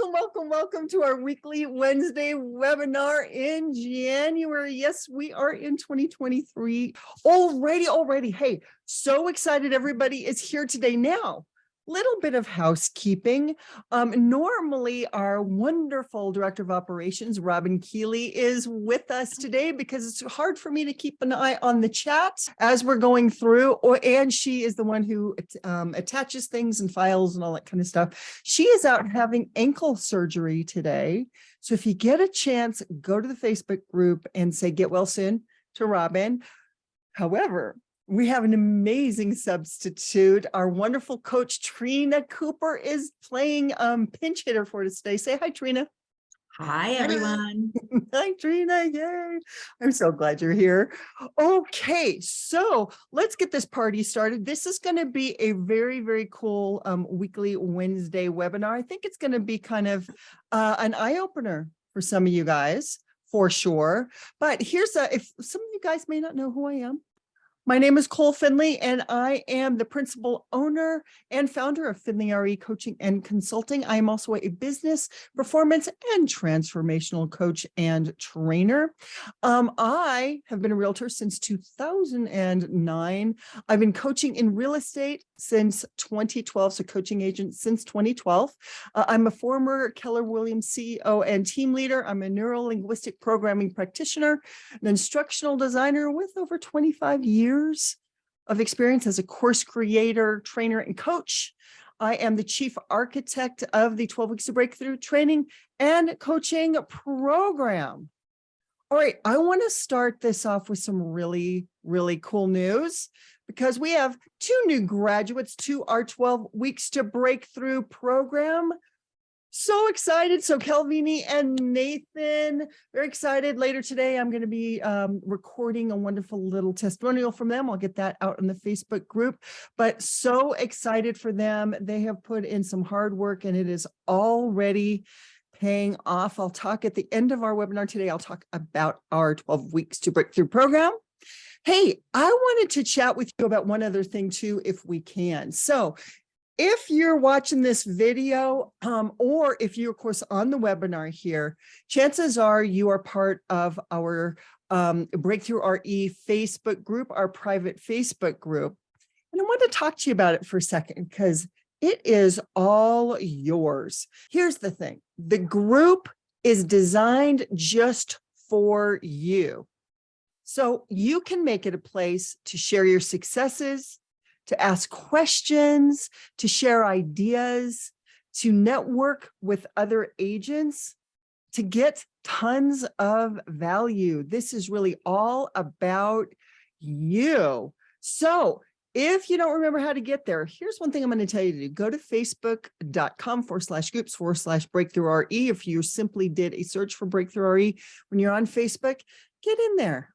Welcome to our weekly Wednesday webinar in January. Yes, we are in 2023 already. Hey, so excited everybody is here today. Now, little bit of housekeeping. Normally our wonderful director of operations, Robin Keeley, is with us today because it's hard for me to keep an eye on the chat as we're going through, and she is the one who attaches things and files and all that kind of stuff. She is out having ankle surgery today. So if you get a chance, go to the Facebook group and say, get well soon to Robin. However, we have an amazing substitute. Our wonderful coach, Trina Cooper, is playing pinch hitter for us today. Say hi, Trina. Hi, everyone. Hi, Trina. Yay. I'm so glad you're here. Okay, so let's get this party started. This is going to be a very, very cool weekly Wednesday webinar. I think it's going to be kind of an eye-opener for some of you guys, for sure. But here's if some of you guys may not know who I am. My name is Cole Finley, and I am the principal owner and founder of Finley RE Coaching and Consulting. I am also a business, performance, and transformational coach and trainer. I have been a realtor since 2009. I've been coaching in real estate since 2012, so coaching agent since 2012. I'm a former Keller Williams CEO and team leader. I'm a neuro-linguistic programming practitioner, an instructional designer with over 25 years of experience as a course creator, trainer, and coach. I am the chief architect of the 12 Weeks to Breakthrough training and coaching program. All right, I want to start this off with some really, really cool news because we have two new graduates to our 12 Weeks to Breakthrough program. So excited. So Kelvini and Nathan, very excited. Later today, I'm going to be recording a wonderful little testimonial from them. I'll get that out in the Facebook group, but so excited for them. They have put in some hard work and it is already paying off. I'll talk at the end of our webinar today. I'll talk about our 12 Weeks to Breakthrough program. Hey, I wanted to chat with you about one other thing too, if we can. So if you're watching this video, or if you're, of course, on the webinar here, chances are you are part of our Breakthrough RE Facebook group, our private Facebook group. And I want to talk to you about it for a second because it is all yours. Here's the thing. The group is designed just for you. So you can make it a place to share your successes, to ask questions, to share ideas, to network with other agents, to get tons of value. This is really all about you. So if you don't remember how to get there, here's one thing I'm going to tell you to do. Go to facebook.com/groups/breakthroughre. If you simply did a search for Breakthrough RE when you're on Facebook, get in there.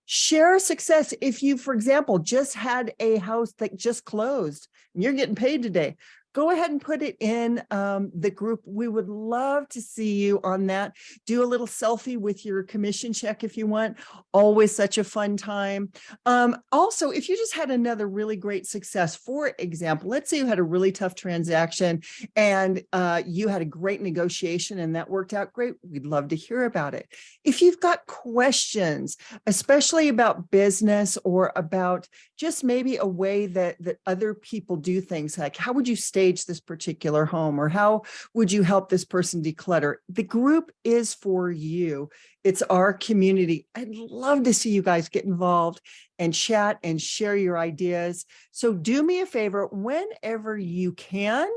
Share a success. If you, for example, just had a house that just closed and you're getting paid today, go ahead and put it in the group. We would love to see you on that. Do a little selfie with your commission check if you want. Always such a fun time. Also, if you just had another really great success, for example, let's say you had a really tough transaction and you had a great negotiation and that worked out great. We'd love to hear about it. If you've got questions, especially about business or about just maybe a way that other people do things, like how would you stage this particular home, or how would you help this person declutter? The group is for you. It's our community. I'd love to see you guys get involved and chat and share your ideas. So do me a favor, whenever you can,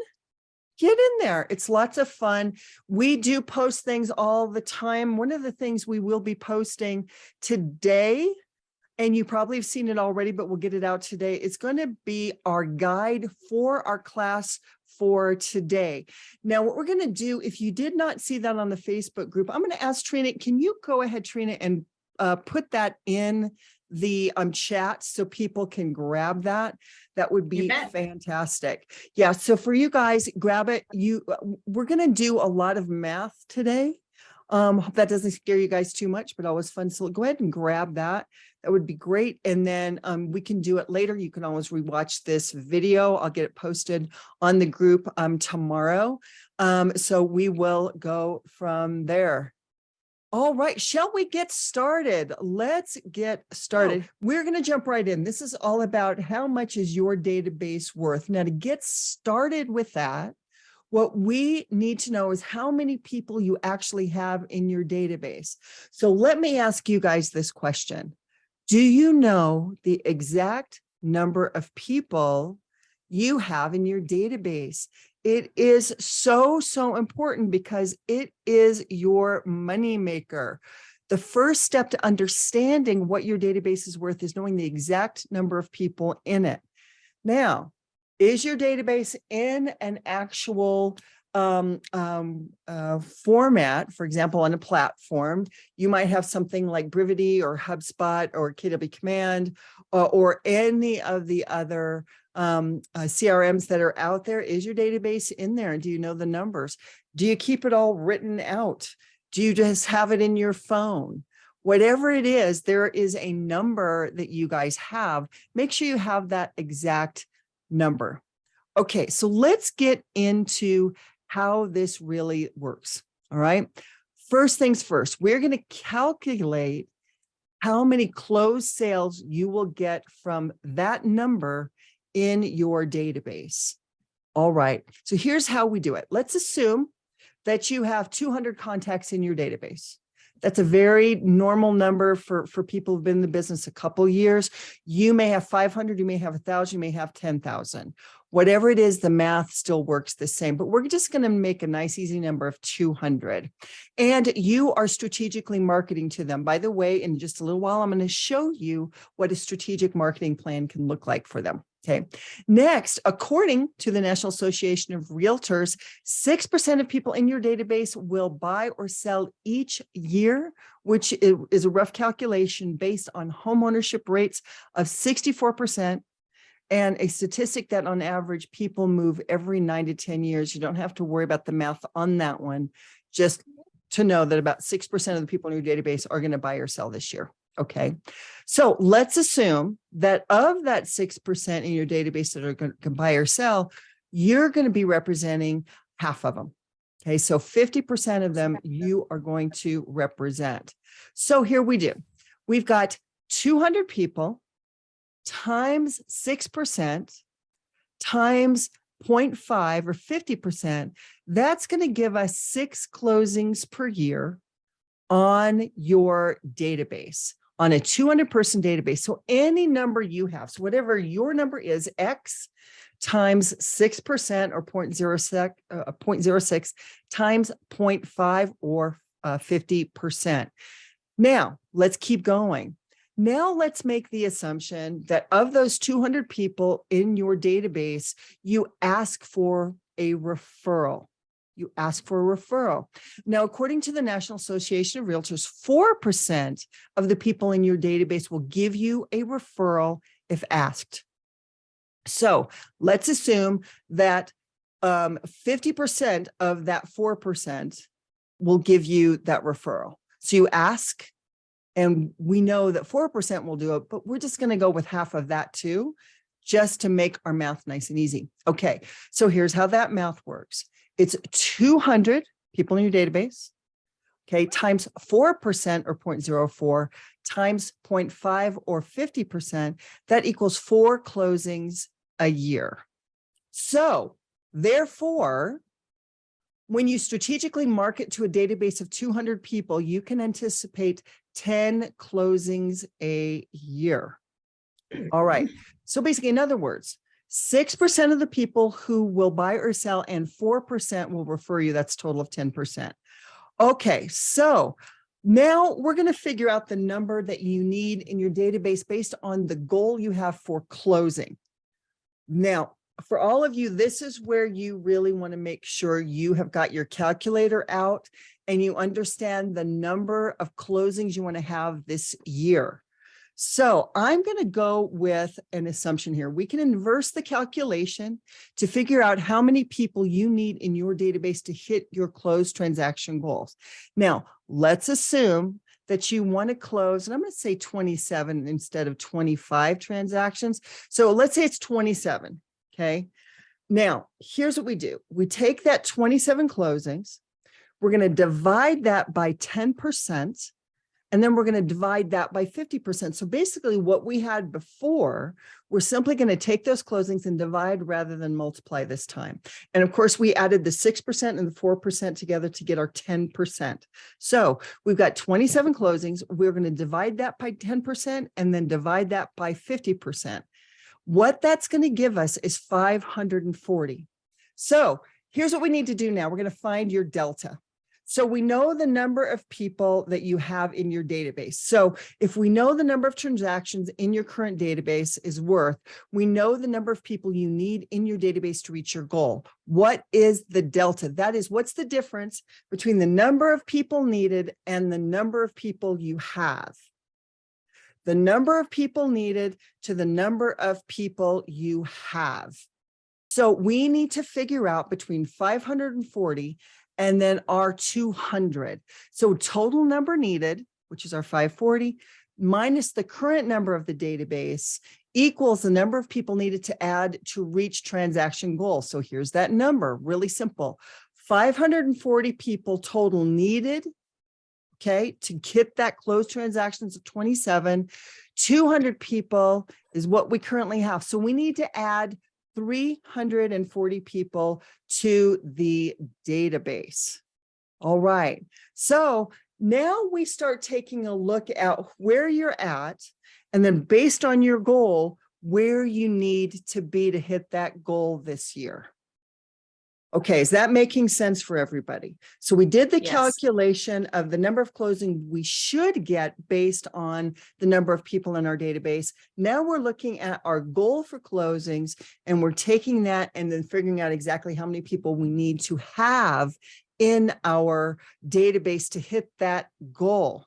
get in there. It's lots of fun. We do post things all the time. One of the things we will be posting today, and you probably have seen it already, but we'll get it out today. It's going to be our guide for our class for today. Now, what we're going to do, if you did not see that on the Facebook group, I'm going to ask Trina, can you go ahead, Trina, and put that in the chat so people can grab that? That would be fantastic. Yeah, so for you guys, grab it. We're going to do a lot of math today. Hope that doesn't scare you guys too much, but always fun. So go ahead and grab that. That would be great. And then we can do it later. You can always rewatch this video. I'll get it posted on the group tomorrow. So we will go from there. All right, shall we get started? Let's get started. We're going to jump right in. This is all about how much is your database worth. Now, to get started with that, what we need to know is how many people you actually have in your database. So let me ask you guys this question. Do you know the exact number of people you have in your database? It is so important because it is your money maker. The first step to understanding what your database is worth is knowing the exact number of people in it. Now, is your database in an actual format? For example, on a platform, you might have something like Brivity or HubSpot or KW Command or any of the other CRMs that are out there. Is your database in there? And do you know the numbers? Do you keep it all written out? Do you just have it in your phone? Whatever it is, there is a number that you guys have. Make sure you have that exact number. Okay, so let's get into how this really works. All right. First things first, we're going to calculate how many closed sales you will get from that number in your database. All right. So here's how we do it. Let's assume that you have 200 contacts in your database. That's a very normal number for people who've been in the business a couple of years. You may have 500, you may have 1,000, you may have 10,000. Whatever it is, the math still works the same, but we're just going to make a nice, easy number of 200. And you are strategically marketing to them. By the way, in just a little while, I'm going to show you what a strategic marketing plan can look like for them. Okay. Next, according to the National Association of Realtors, 6% of people in your database will buy or sell each year, which is a rough calculation based on homeownership rates of 64%. And a statistic that on average, people move every 9 to 10 years. You don't have to worry about the math on that one. Just to know that about 6% of the people in your database are going to buy or sell this year. Okay. So let's assume that of that 6% in your database that are going to buy or sell, you're going to be representing half of them. Okay. So 50% of them you are going to represent. So here we do. We've got 200 people times 6% times 0.5 or 50%. That's going to give us 6 closings per year on your database, on a 200-person database. So any number you have, so whatever your number is, X times 6% or 0.06 times 0.5 or 50%. Now, let's keep going. Now let's make the assumption that of those 200 people in your database, you ask for a referral. You ask for a referral. Now, according to the National Association of Realtors, 4% of the people in your database will give you a referral if asked. So let's assume that 50% of that 4% will give you that referral. So you ask, and we know that 4% will do it, but we're just going to go with half of that too, just to make our math nice and easy. Okay, so here's how that math works. It's 200 people in your database, okay, times 4% or 0.04 times 0.5 or 50%. That equals 4 closings a year. So therefore, when you strategically market to a database of 200 people, you can anticipate 10 closings a year. All right. So basically, in other words, 6% of the people who will buy or sell and 4% will refer you. That's a total of 10%. Okay. So now we're going to figure out the number that you need in your database based on the goal you have for closing. Now, for all of you, this is where you really want to make sure you have got your calculator out and you understand the number of closings you want to have this year. So I'm going to go with an assumption here. We can inverse the calculation to figure out how many people you need in your database to hit your closed transaction goals. Now, let's assume that you want to close, and I'm going to say 27 instead of 25 transactions. So let's say it's 27. Okay. Now, here's what we do. We take that 27 closings. We're going to divide that by 10%. And then we're going to divide that by 50%. So basically what we had before, we're simply going to take those closings and divide rather than multiply this time. And of course, we added the 6% and the 4% together to get our 10%. So we've got 27 closings. We're going to divide that by 10% and then divide that by 50%. What that's going to give us is 540. So here's what we need to do now. We're going to find your delta. So we know the number of people that you have in your database. So if we know the number of transactions in your current database is worth, we know the number of people you need in your database to reach your goal. What is the delta? That is, what's the difference between the number of people needed and the number of people you have? The number of people needed to the number of people you have. So we need to figure out between 540 and then our 200. So total number needed, which is our 540, minus the current number of the database equals the number of people needed to add to reach transaction goal. So here's that number, really simple. 540 people total needed, okay, to get that closed transactions of 27. 200 people is what we currently have. So we need to add 340 people to the database. All right. So now we start taking a look at where you're at, and then based on your goal, where you need to be to hit that goal this year. Okay, is that making sense for everybody? So we did the calculation of the number of closings we should get based on the number of people in our database. Now we're looking at our goal for closings, and we're taking that and then figuring out exactly how many people we need to have in our database to hit that goal.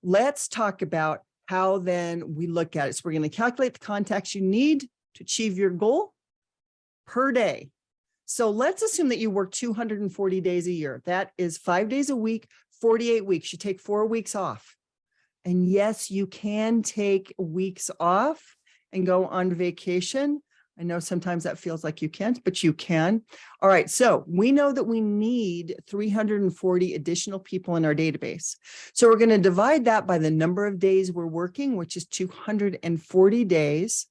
Let's talk about how then we look at it. So we're going to calculate the contacts you need to achieve your goal per day. So let's assume that you work 240 days a year. That is 5 days a week, 48 weeks. You take 4 weeks off. And yes, you can take weeks off and go on vacation. I know sometimes that feels like you can't, but you can. All right, so we know that we need 340 additional people in our database. So we're going to divide that by the number of days we're working, which is 240 days.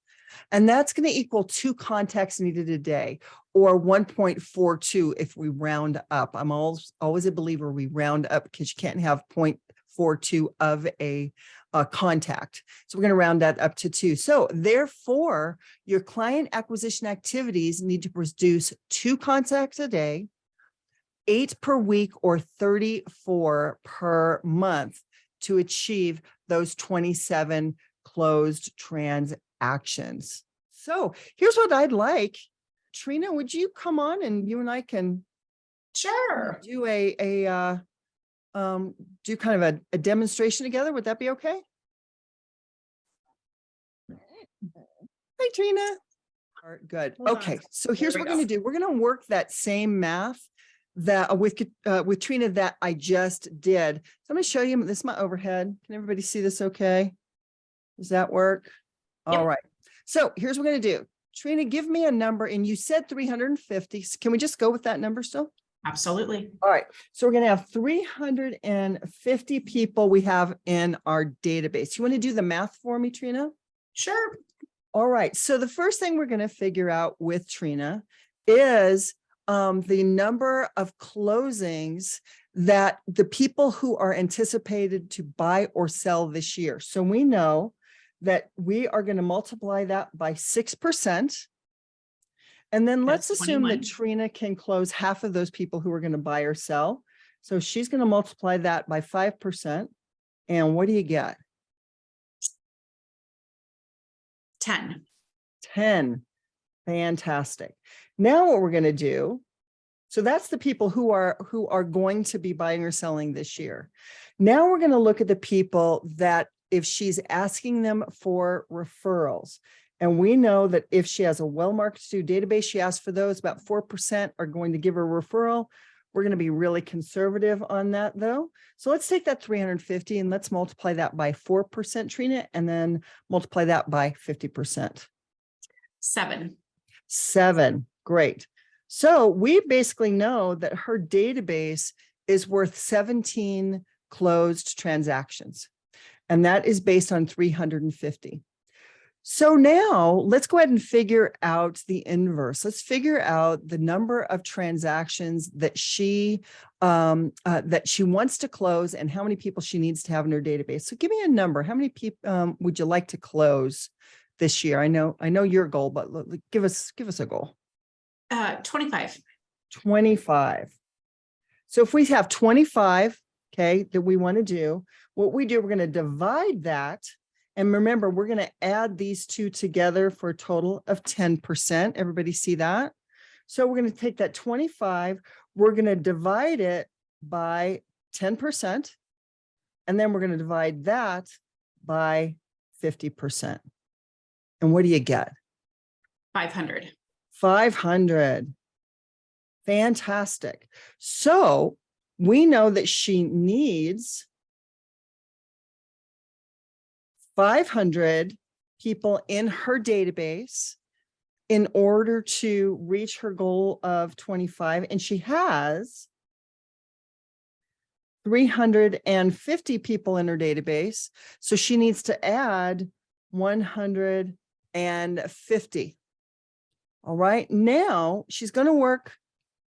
And that's going to equal 2 contacts needed a day, or 1.42 if we round up. I'm always a believer we round up because you can't have 0.42 of a contact. So we're going to round that up to 2. So therefore, your client acquisition activities need to produce 2 contacts a day, 8 per week, or 34 per month to achieve those 27 closed transactions. So here's what I'd like. Trina, would you come on and you and I can Sure. do do kind of a demonstration together? Would that be okay? Hi, Trina. All right, good. Hold on. Okay, so here's There what we we're going to do. We're going to work that same math that with Trina that I just did. So I'm going to show you. This is my overhead. Can everybody see this okay? Does that work? Yep. All right. So here's what we're going to do. Trina, give me a number, and you said 350. Can we just go with that number still? Absolutely. All right. So we're going to have 350 people we have in our database. You want to do the math for me, Trina? Sure. All right. So the first thing we're going to figure out with Trina is the number of closings that the people who are anticipated to buy or sell this year. So we know that we are going to multiply that by 6%. And then let's assume that Trina can close half of those people who are going to buy or sell. So she's going to multiply that by 5%. And what do you get? 10. 10. Fantastic. Now what we're going to do, so that's the people who are going to be buying or selling this year. Now we're going to look at the people that if she's asking them for referrals. And we know that if she has a well-marketed database, she asks for those, about 4% are going to give her a referral. We're going to be really conservative on that though. So let's take that 350 and let's multiply that by 4%, Trina, and then multiply that by 50%. 7. 7. Great. So we basically know that her database is worth 17 closed transactions, and that is based on 350. So now let's go ahead and figure out the inverse. Let's figure out the number of transactions that she wants to close and how many people she needs to have in her database. So give me a number. How many people would you like to close this year? I know your goal, but give us a goal. 25. 25. So if we have 25, okay, that we want to do, what we do, we're going to divide that. And remember, we're going to add these two together for a total of 10%. Everybody see that? So we're going to take that 25, we're going to divide it by 10, and then we're going to divide that by 50%. And what do you get? 500. 500. Fantastic. So we know that she needs 500 people in her database in order to reach her goal of 25. And she has 350 people in her database. So she needs to add 150. All right. Now she's going to work,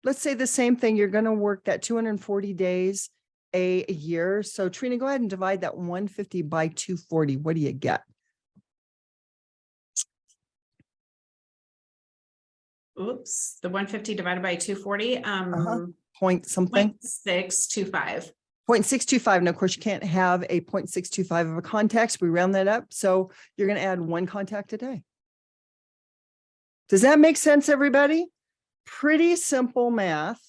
let's say the same thing. You're going to work that 240 days a year. So Trina, go ahead and divide that 150 by 240. What do you get? Oops. The 150 divided by 240. Point something. 0.625. 0.625. And of course, you can't have a 0.625 of a contact. We round that up. So you're going to add one contact a day. Does that make sense, everybody? Pretty simple math,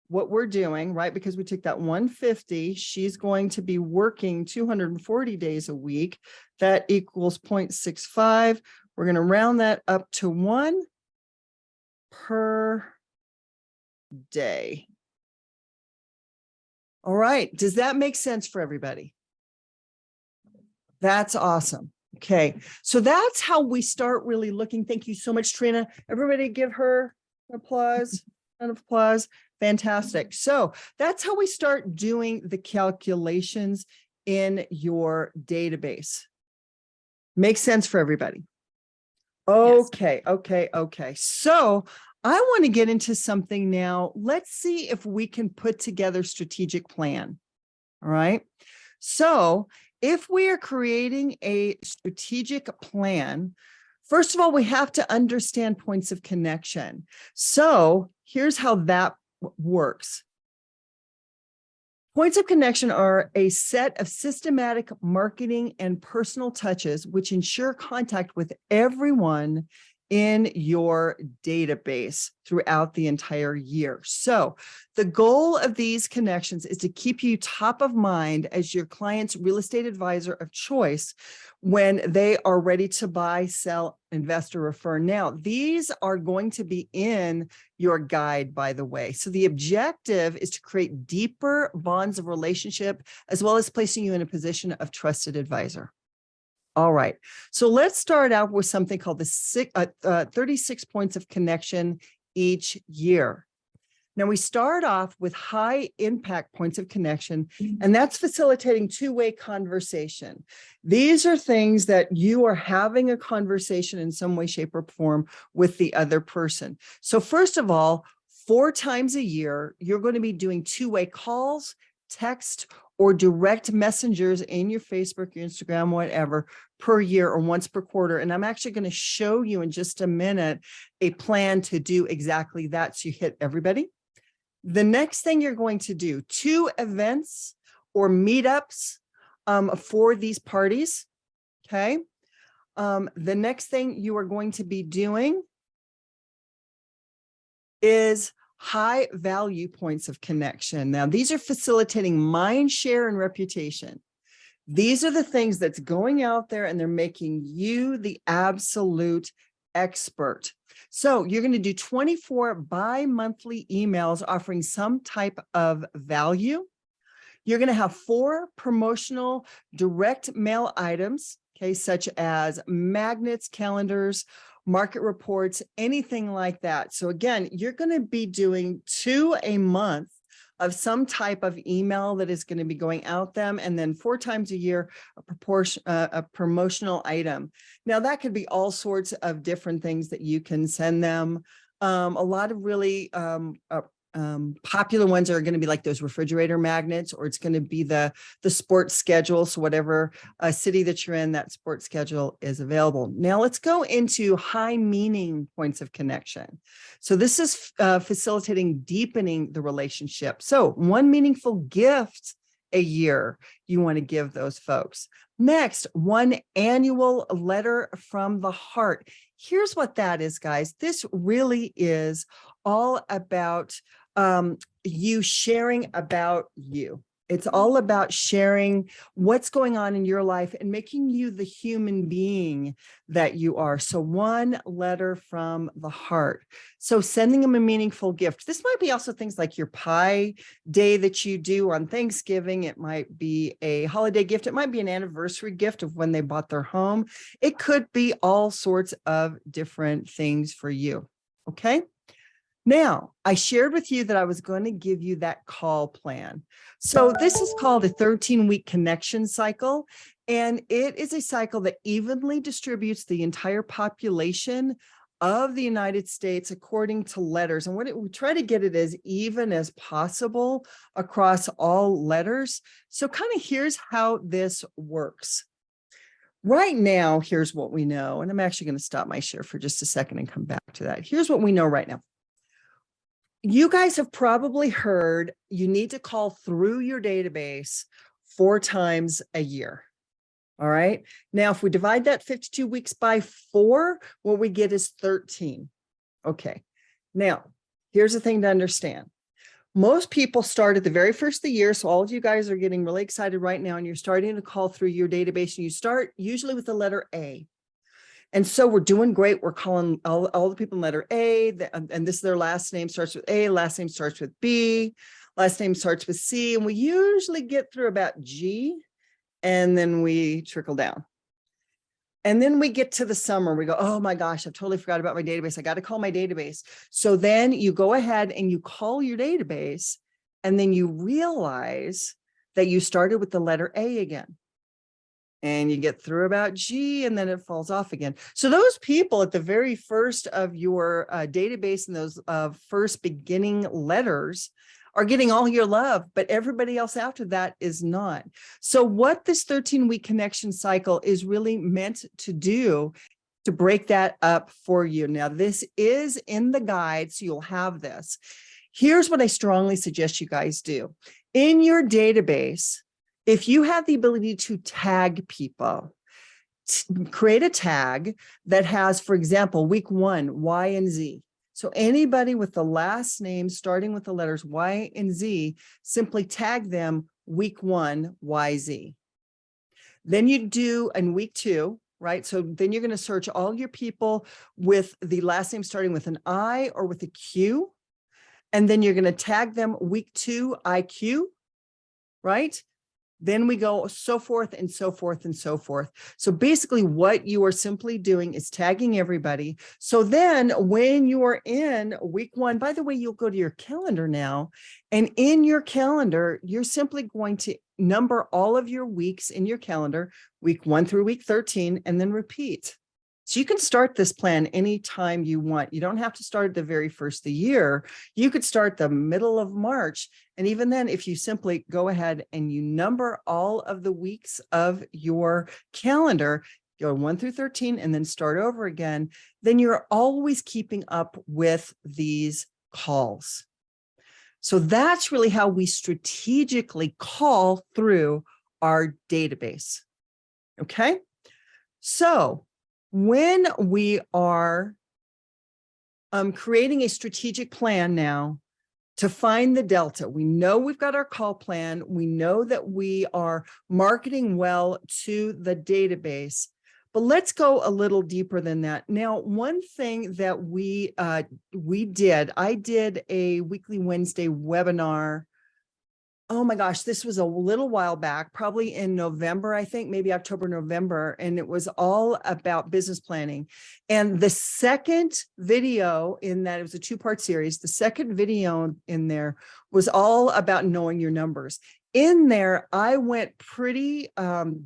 what we're doing, right? Because we took that 150, she's going to be working 240 days a week. That equals 0.65. We're going to round that up to 1 per day. All right. Does that make sense for everybody? That's awesome. Okay. So that's how we start really looking. Thank you so much, Trina. Everybody give her an applause. Round of applause. Fantastic. So that's how we start doing the calculations in your database. Makes sense for everybody. Okay. Yes. Okay. So I want to get into something now. Let's see if we can put together strategic plan. All right. So if we are creating a strategic plan, first of all, we have to understand points of connection. So here's how that works. Points of connection are a set of systematic marketing and personal touches which ensure contact with everyone in your database throughout the entire year. So the goal of these connections is to keep you top of mind as your client's real estate advisor of choice when they are ready to buy, sell, invest, or refer. Now, these are going to be in your guide, by the way. So the objective is to create deeper bonds of relationship, as well as placing you in a position of trusted advisor. All right. So let's start out with something called the 36 points of connection each year. Now we start off with high impact points of connection, and that's facilitating two-way conversation. These are things that you are having a conversation in some way, shape, or form with the other person. So first of all, 4 times a year, you're going to be doing two-way calls, text, or direct messengers in your Facebook, your Instagram, whatever, per year or once per quarter. And I'm actually going to show you in just a minute a plan to do exactly that. So you hit everybody. The next thing you're going to do, 2 events or meetups for these parties. Okay. The next thing you are going to be doing is high value points of connection. Now, these are facilitating mind share and reputation. These are the things that's going out there and they're making you the absolute expert. So you're going to do 24 bi-monthly emails offering some type of value. You're going to have 4 promotional direct mail items, okay, such as magnets, calendars, market reports, anything like that. So again, you're going to be doing 2 a month of some type of email that is going to be going out them, and then 4 times a year, a promotional item. Now that could be all sorts of different things that you can send them. A lot of really popular ones are going to be like those refrigerator magnets, or it's going to be the sports schedule. So whatever city that you're in, that sports schedule is available. Now let's go into high meaning points of connection. So this is facilitating deepening the relationship. So 1 meaningful gift a year you want to give those folks. Next, 1 annual letter from the heart. Here's what that is, guys. This really is all about you sharing about you. It's all about sharing what's going on in your life and making you the human being that you are. So 1 letter from the heart. So sending them a meaningful gift. This might be also things like your pie day that you do on Thanksgiving. It might be a holiday gift. It might be an anniversary gift of when they bought their home. It could be all sorts of different things for you. Okay. Now, I shared with you that I was going to give you that call plan. So this is called a 13-week connection cycle, and it is a cycle that evenly distributes the entire population of the United States according to letters. And we try to get it as even as possible across all letters. So kind of here's how this works. Right now, here's what we know, and I'm actually going to stop my share for just a second and come back to that. Here's what we know right now. You guys have probably heard you need to call through your database 4 times a year. All right. Now, if we divide that 52 weeks by 4, what we get is 13. Okay. Now, here's the thing to understand. Most people start at the very first of the year. So all of you guys are getting really excited right now, and you're starting to call through your database, and you start usually with the letter A. And so we're doing great. We're calling all the people in letter A, and this is their last name starts with A, last name starts with B, last name starts with C, and we usually get through about G, and then we trickle down. And then we get to the summer. We go, oh my gosh, I've totally forgot about my database. I got to call my database. So then you go ahead and you call your database, and then you realize that you started with the letter A again. And you get through about G, and then it falls off again. So those people at the very first of your database and those first beginning letters are getting all your love, but everybody else after that is not. So what this 13-week connection cycle is really meant to do to break that up for you. Now, this is in the guide, so you'll have this. Here's what I strongly suggest you guys do. In your database, if you have the ability to tag people, create a tag that has, for example, week 1, Y and Z. So anybody with the last name starting with the letters Y and Z, simply tag them week 1, YZ. Then you do in week 2, right? So then you're going to search all your people with the last name starting with an I or with a Q. And then you're going to tag them week 2, IQ, right? Then we go so forth and so forth and so forth. So basically what you are simply doing is tagging everybody. So then when you are in week 1, by the way, you'll go to your calendar now, and in your calendar, you're simply going to number all of your weeks in your calendar, week 1 through week 13, and then repeat. So you can start this plan anytime you want. You don't have to start at the very first of the year. You could start the middle of March. And even then, if you simply go ahead and you number all of the weeks of your calendar, go 1 through 13, and then start over again, then you're always keeping up with these calls. So that's really how we strategically call through our database. Okay. So when we are creating a strategic plan now to find the delta, we know we've got our call plan. We know that we are marketing well to the database, but let's go a little deeper than that. Now, one thing that I did a weekly Wednesday webinar Oh my gosh, this was a little while back, probably in November, I think, maybe October, November. And it was all about business planning. And the second video in that, it was a two-part series. The second video in there was all about knowing your numbers. In there, I went pretty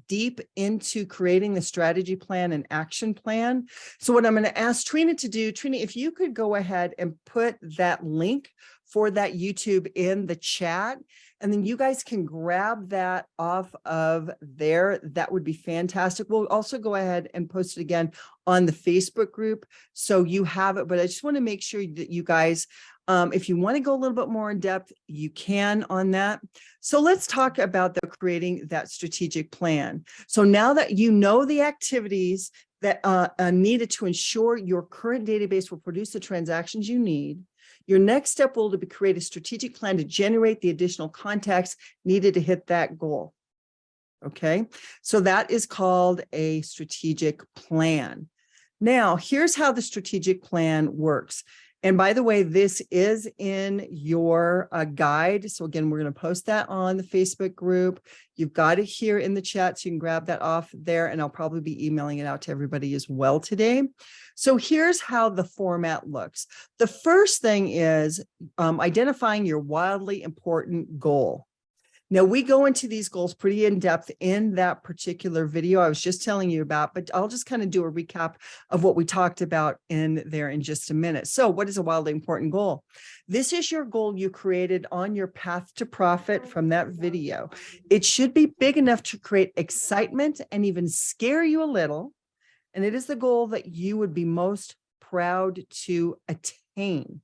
deep into creating the strategy plan and action plan. So what I'm going to ask Trina to do, Trina, if you could go ahead and put that link for that YouTube in the chat, and then you guys can grab that off of there. That would be fantastic. We'll also go ahead and post it again on the Facebook group, so you have it. But I just want to make sure that you guys, if you want to go a little bit more in depth, you can on that. So let's talk about creating that strategic plan. So now that you know the activities that are needed to ensure your current database will produce the transactions you need, your next step will be create a strategic plan to generate the additional contacts needed to hit that goal. Okay, so that is called a strategic plan. Now, here's how the strategic plan works. And by the way, this is in your guide. So again, we're going to post that on the Facebook group. You've got it here in the chat, so you can grab that off there, and I'll probably be emailing it out to everybody as well today. So here's how the format looks. The first thing is identifying your wildly important goal. Now, we go into these goals pretty in depth in that particular video I was just telling you about, but I'll just kind of do a recap of what we talked about in there in just a minute. So what is a wildly important goal? This is your goal you created on your path to profit from that video. It should be big enough to create excitement and even scare you a little. And it is the goal that you would be most proud to attain.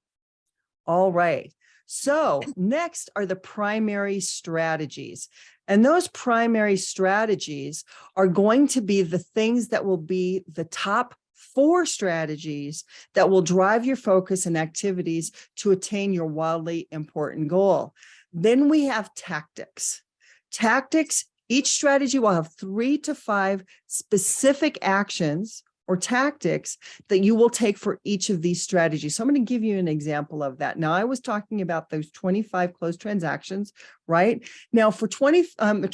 All right. So next are the primary strategies. And those primary strategies are going to be the things that will be the top 4 strategies that will drive your focus and activities to attain your wildly important goal. Then we have tactics. Tactics, each strategy will have 3 to 5 specific actions or tactics that you will take for each of these strategies. So I'm going to give you an example of that. Now, I was talking about those 25 closed transactions, right? Now, for 27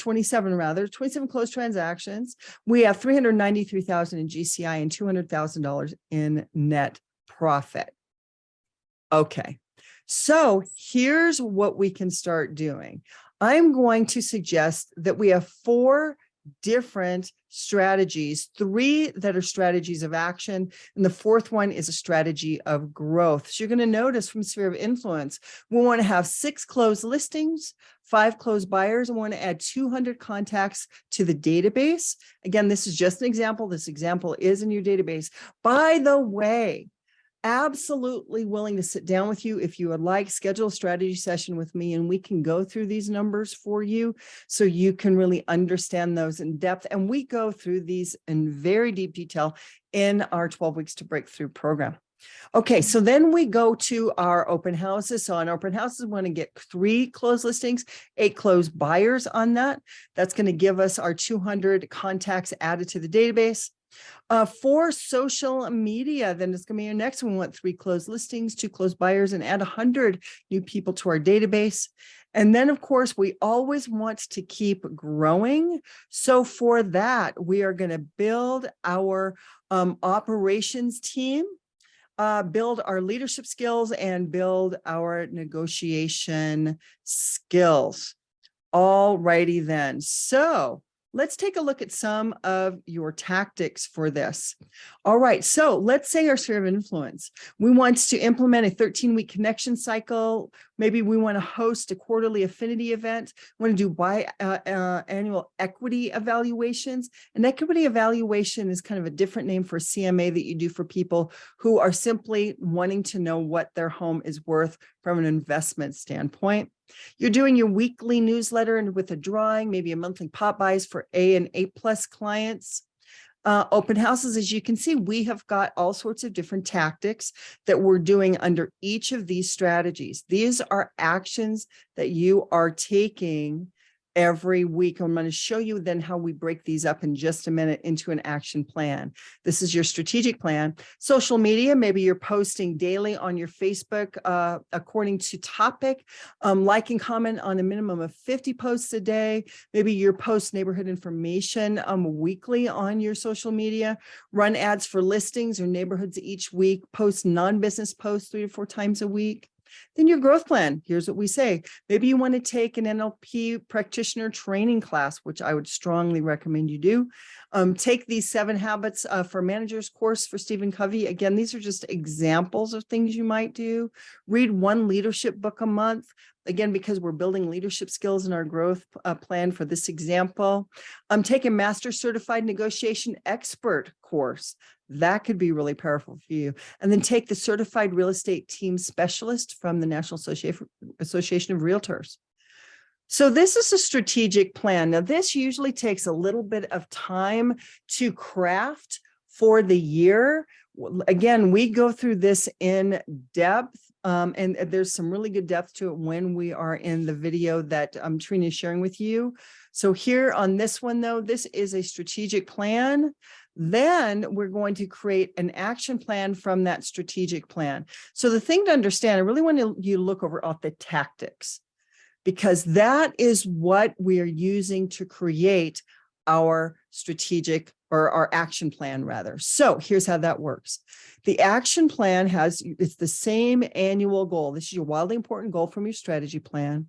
closed transactions, we have $393,000 in GCI and $200,000 in net profit. Okay, so here's what we can start doing. I'm going to suggest that we have 4 different strategies, 3 that are strategies of action, and the 4th one is a strategy of growth. So you're going to notice from sphere of influence, we want to have 6 closed listings, 5 closed buyers, and we want to add 200 contacts to the database. Again, this is just an example. This example is in your database. By the way, absolutely willing to sit down with you if you would like, schedule a strategy session with me, and we can go through these numbers for you so you can really understand those in depth. And we go through these in very deep detail in our 12 Weeks to Breakthrough program. Okay, so then we go to our open houses. So on open houses, we want to get 3 closed listings, 8 closed buyers on that. That's going to give us our 200 contacts added to the database. For social media, then it's going to be your next one. We want 3 closed listings, 2 closed buyers, and add 100 new people to our database. And then, of course, we always want to keep growing. So for that, we are going to build our operations team, build our leadership skills, and build our negotiation skills. All righty then. So let's take a look at some of your tactics for this. All right, so let's say our sphere of influence. We want to implement a 13-week connection cycle. Maybe we want to host a quarterly affinity event. We want to do biannual equity evaluations. An equity evaluation is kind of a different name for CMA that you do for people who are simply wanting to know what their home is worth from an investment standpoint. You're doing your weekly newsletter and with a drawing, maybe a monthly pop buys for A and A+ clients. Open houses, as you can see, we have got all sorts of different tactics that we're doing under each of these strategies. These are actions that you are taking every week. I'm going to show you then how we break these up in just a minute into an action plan. This is your strategic plan. Social media, maybe you're posting daily on your Facebook according to topic, like and comment on a minimum of 50 posts a day. Maybe you post neighborhood information weekly on your social media, run ads for listings or neighborhoods each week, post non-business posts 3 to 4 times a week. Then your growth plan, here's what we say. Maybe you want to take an NLP practitioner training class, which I would strongly recommend you do. Take these 7 habits for managers course for Stephen Covey. Again, these are just examples of things you might do. Read 1 leadership book a month. Again, because we're building leadership skills in our growth plan for this example. Take a master certified negotiation expert course. That could be really powerful for you. And then take the certified real estate team specialist from the National Association of Realtors. So this is a strategic plan. Now, this usually takes a little bit of time to craft for the year. Again, we go through this in depth. And there's some really good depth to it when we are in the video that Trina is sharing with you. So here on this one, though, this is a strategic plan. Then we're going to create an action plan from that strategic plan. So the thing to understand, I really want you to look over at the tactics, because that is what we are using to create our strategic or our action plan rather. So here's how that works. The action plan it's the same annual goal. This is your wildly important goal from your strategy plan.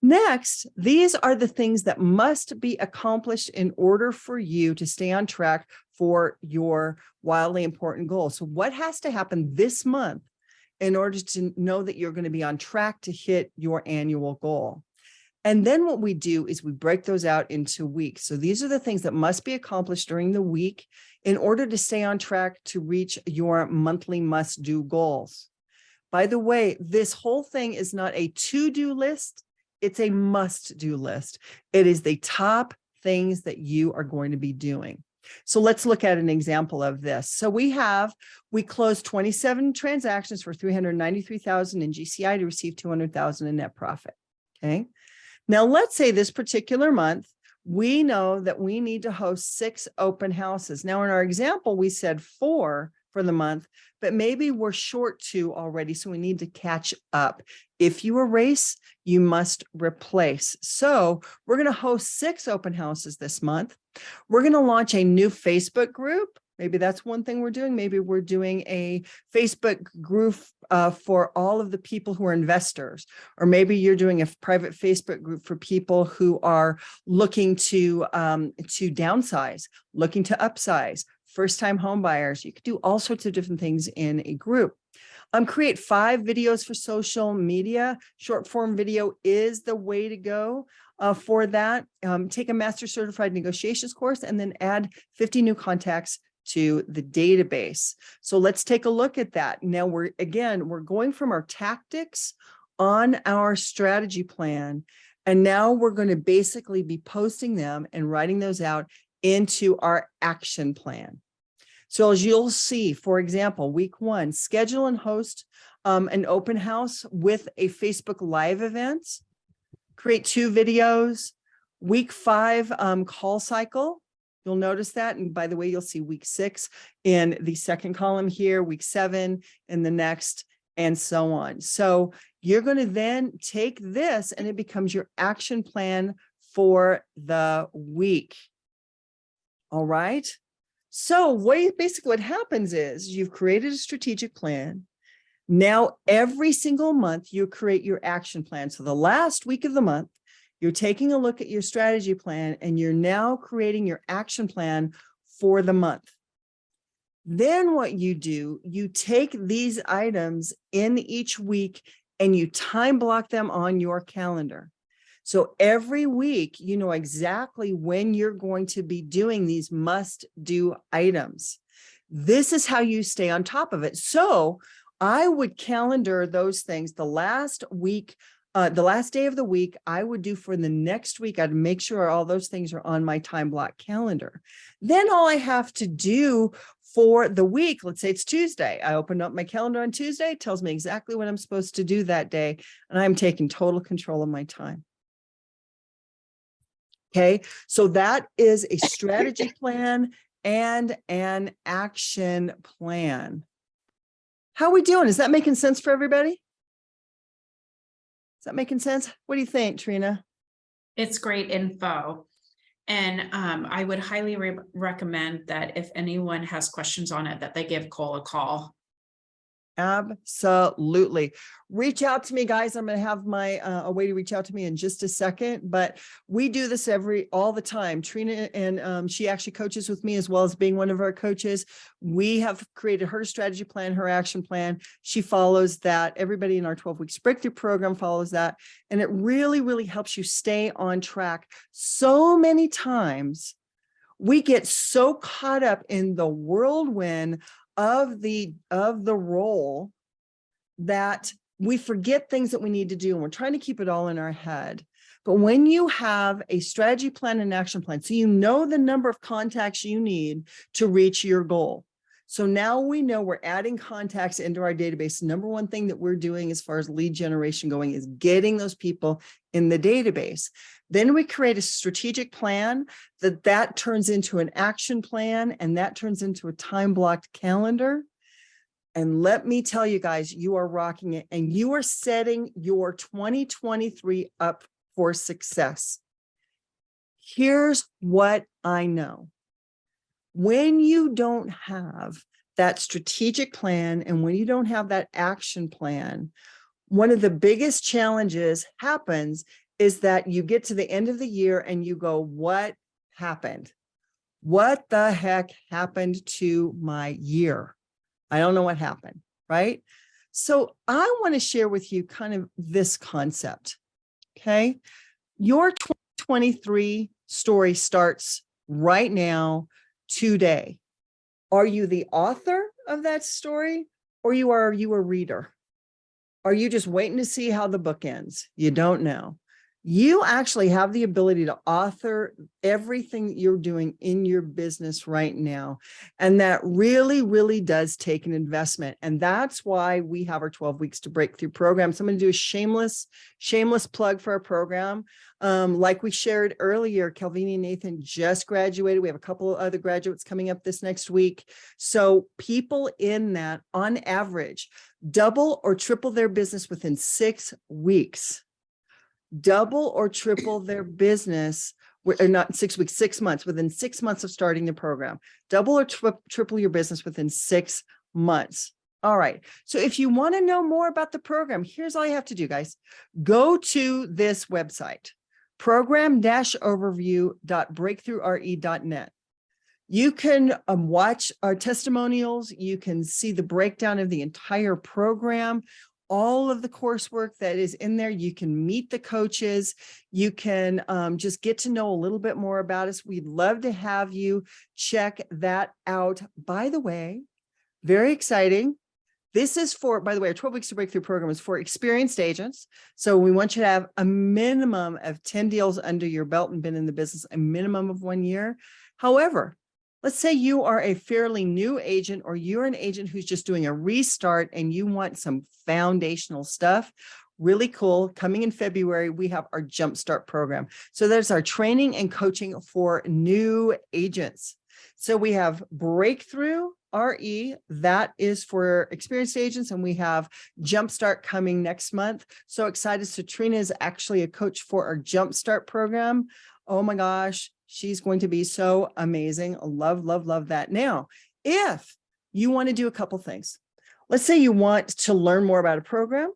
Next, these are the things that must be accomplished in order for you to stay on track for your wildly important goal. So what has to happen this month in order to know that you're going to be on track to hit your annual goal? And then what we do is we break those out into weeks. So these are the things that must be accomplished during the week in order to stay on track to reach your monthly must-do goals. By the way, this whole thing is not a to-do list. It's a must-do list. It is the top things that you are going to be doing. So let's look at an example of this. So we closed 27 transactions for $393,000 in GCI to receive $200,000 in net profit. Okay. Now, let's say this particular month, we know that we need to host 6 open houses. Now, in our example, we said 4 for the month, but maybe we're short 2 already, so we need to catch up. If you erase, you must replace. So we're going to host 6 open houses this month. We're going to launch a new Facebook group. Maybe that's one thing we're doing. Maybe we're doing a Facebook group for all of the people who are investors, or maybe you're doing a private Facebook group for people who are looking to downsize, looking to upsize, first-time home buyers. You could do all sorts of different things in a group. Create 5 videos for social media. Short form video is the way to go for that. Take a master certified negotiations course and then add 50 new contacts to the database. So let's take a look at that. Now we're going from our tactics on our strategy plan, and now we're going to basically be posting them and writing those out into our action plan. So as you'll see, for example, week 1, schedule and host an open house with a Facebook Live event. Create 2 videos. Week 5 call cycle. You'll notice that. And by the way, you'll see week 6 in the second column here, week 7 in the next, and so on. So you're going to then take this and it becomes your action plan for the week. All right. So basically what happens is you've created a strategic plan. Now, every single month you create your action plan. So the last week of the month, you're taking a look at your strategy plan and you're now creating your action plan for the month. Then what you do, you take these items in each week and you time block them on your calendar. So every week, you know exactly when you're going to be doing these must-do items. This is how you stay on top of it. So I would calendar those things the last week. The last day of the week, I would do for the next week. I'd make sure all those things are on my time block calendar. Then all I have to do for the week, let's say it's Tuesday. I open up my calendar on Tuesday, it tells me exactly what I'm supposed to do that day, and I'm taking total control of my time. Okay, so that is a strategy plan and an action plan. How are we doing? Is that making sense for everybody? Is that making sense? What do you think, Trina? It's great info. And I would highly recommend that if anyone has questions on it, that they give Cole a call. Absolutely. Reach out to me, guys. I'm going to have my a way to reach out to me in just a second, but we do this all the time. Trina, and she actually coaches with me as well as being one of our coaches. We have created her strategy plan, her action plan. She follows that. Everybody in our 12 weeks breakthrough program follows that. And it really, really helps you stay on track. So many times we get so caught up in the whirlwind of the role that we forget things that we need to do, and we're trying to keep it all in our head. But when you have a strategy plan and action plan, so you know the number of contacts you need to reach your goal. So now we know we're adding contacts into our database. The number one thing that we're doing as far as lead generation going is getting those people in the database. Then we create a strategic plan that turns into an action plan, and that turns into a time-blocked calendar. And let me tell you guys, you are rocking it, and you are setting your 2023 up for success. Here's what I know. When you don't have that strategic plan and when you don't have that action plan, one of the biggest challenges happens is that you get to the end of the year and you go, what happened? What the heck happened to my year? I don't know what happened, right? So I want to share with you kind of this concept, okay? Your 2023 story starts right now, today. Are you the author of that story, or are you a reader? Are you just waiting to see how the book ends? You don't know. You actually have the ability to author everything that you're doing in your business right now. And that really, really does take an investment. And that's why we have our 12 weeks to breakthrough program. So I'm going to do a shameless plug for our program. Like we shared earlier, Calvini and Nathan just graduated. We have a couple of other graduates coming up this next week. So people in that, on average, double or triple their business within 6 weeks. Double or triple their business, or not 6 weeks, 6 months, within 6 months of starting the program. Double or triple your business within 6 months. All right. So if you want to know more about the program, here's all you have to do, guys. Go to this website, program-overview.breakthroughre.net. You can watch our testimonials. You can see the breakdown of the entire program, all of the coursework that is in there. You can meet the coaches. You can just get to know a little bit more about us. We'd love to have you check that out. By the way, very exciting. This is for, by the way, our 12 weeks to breakthrough program is for experienced agents. So we want you to have a minimum of 10 deals under your belt and been in the business a minimum of 1 year. However, let's say you are a fairly new agent, or you're an agent who's just doing a restart and you want some foundational stuff. Really cool. Coming in February, we have our Jumpstart program. So there's our training and coaching for new agents. So we have Breakthrough RE, that is for experienced agents, and we have Jumpstart coming next month. So excited. So Trina is actually a coach for our Jumpstart program. Oh my gosh, she's going to be so amazing. Love, love, love that. Now, if you want to do a couple things, let's say you want to learn more about a program,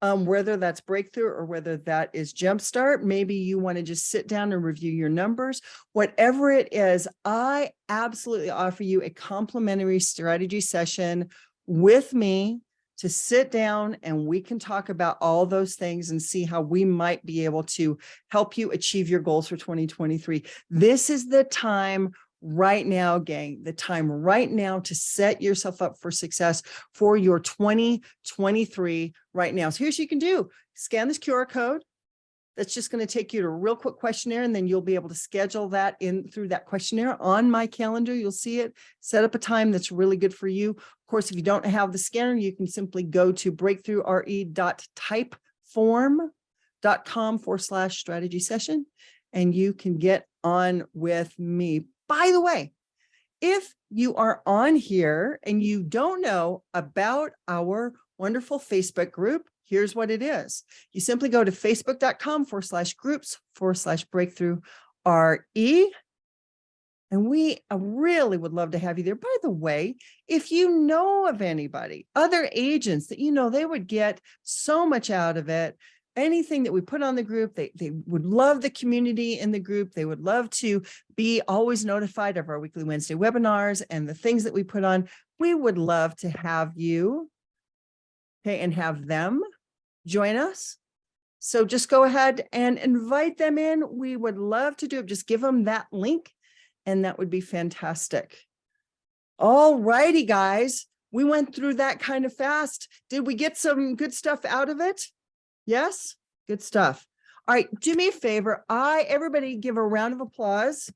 whether that's Breakthrough or whether that is Jumpstart, maybe you want to just sit down and review your numbers, whatever it is, I absolutely offer you a complimentary strategy session with me to sit down, and we can talk about all those things and see how we might be able to help you achieve your goals for 2023. This is the time right now, gang, the time right now to set yourself up for success for your 2023 right now. So here's what you can do. Scan this QR code. That's just going to take you to a real quick questionnaire, and then you'll be able to schedule that in through that questionnaire on my calendar. You'll see it, set up a time that's really good for you. Of course, if you don't have the scanner, you can simply go to breakthroughre.typeform.com/strategy session. and you can get on with me. By the way, if you are on here and you don't know about our wonderful Facebook group, here's what it is. You simply go to facebook.com/groups/breakthroughre. And we really would love to have you there. By the way, if you know of anybody, other agents that they would get so much out of it, anything that we put on the group, they would love the community in the group. They would love to be always notified of our weekly Wednesday webinars and the things that we put on. We would love to have you, okay, and have them join us. So just go ahead and invite them in. We would love to do it. Just give them that link, and that would be fantastic. All righty, guys. We went through that kind of fast. Did we get some good stuff out of it? Yes, good stuff. All right, do me a favor. Everybody give a round of applause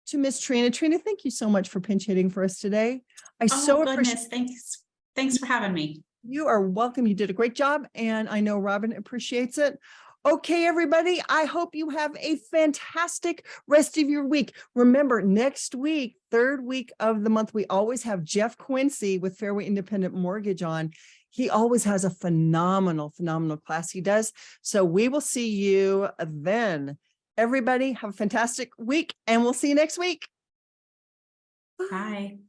to Miss Trina. Trina, thank you so much for pinch hitting for us today. I so appreciate. Goodness, thanks for having me. You are welcome. You did a great job, and I know Robin appreciates it. Okay, everybody, I hope you have a fantastic rest of your week. Remember, next week, third week of the month, we always have Jeff Quincy with Fairway Independent Mortgage on. He always has a phenomenal class he does. So we will see you then. Everybody have a fantastic week, and we'll see you next week. Bye.